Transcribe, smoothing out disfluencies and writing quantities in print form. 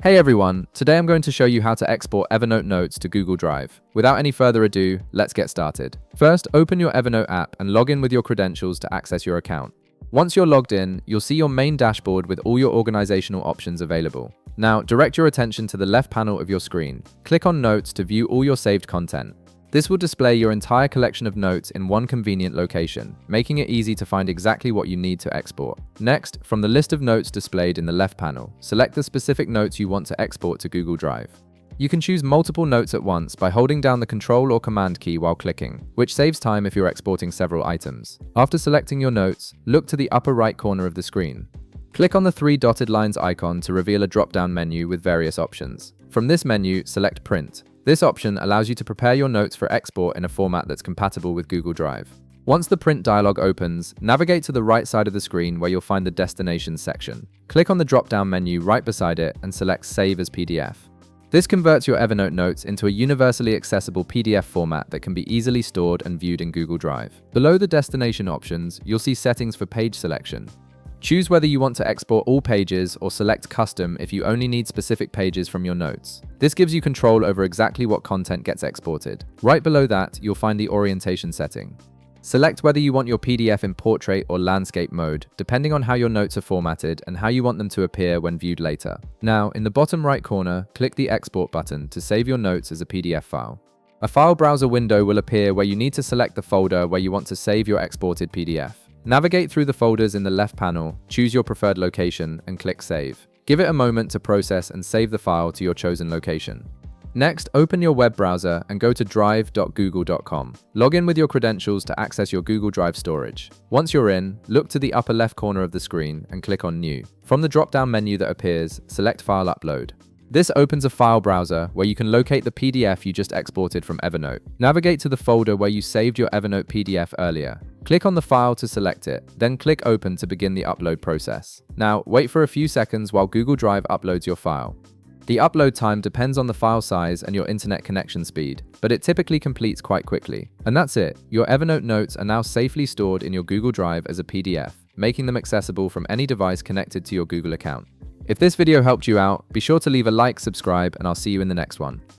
Hey everyone, today I'm going to show you how to export Evernote notes to Google Drive. Without any further ado, let's get started. First, open your Evernote app and log in with your credentials to access your account. Once you're logged in, you'll see your main dashboard with all your organizational options available. Now, direct your attention to the left panel of your screen. Click on Notes to view all your saved content. This will display your entire collection of notes in one convenient location, making it easy to find exactly what you need to export. Next, from the list of notes displayed in the left panel, select the specific notes you want to export to Google Drive. You can choose multiple notes at once by holding down the Control or Command key while clicking, which saves time if you're exporting several items. After selecting your notes, look to the upper right corner of the screen. Click on the three dotted lines icon to reveal a drop-down menu with various options. From this menu, select Print. This option allows you to prepare your notes for export in a format that's compatible with Google Drive. Once the print dialog opens, navigate to the right side of the screen where you'll find the Destinations section. Click on the drop-down menu right beside it and select Save as PDF. This converts your Evernote notes into a universally accessible PDF format that can be easily stored and viewed in Google Drive. Below the destination options, you'll see settings for page selection. Choose whether you want to export all pages or select Custom if you only need specific pages from your notes. This gives you control over exactly what content gets exported. Right below that, you'll find the orientation setting. Select whether you want your PDF in portrait or landscape mode, depending on how your notes are formatted and how you want them to appear when viewed later. Now, in the bottom right corner, click the Export button to save your notes as a PDF file. A file browser window will appear where you need to select the folder where you want to save your exported PDF. Navigate through the folders in the left panel, choose your preferred location, and click Save. Give it a moment to process and save the file to your chosen location. Next, open your web browser and go to drive.google.com. Log in with your credentials to access your Google Drive storage. Once you're in, look to the upper left corner of the screen and click on New. From the drop-down menu that appears, select File Upload. This opens a file browser where you can locate the PDF you just exported from Evernote. Navigate to the folder where you saved your Evernote PDF earlier. Click on the file to select it, then click Open to begin the upload process. Now, wait for a few seconds while Google Drive uploads your file. The upload time depends on the file size and your internet connection speed, but it typically completes quite quickly. And that's it. Your Evernote notes are now safely stored in your Google Drive as a PDF, making them accessible from any device connected to your Google account. If this video helped you out, be sure to leave a like, subscribe, and I'll see you in the next one.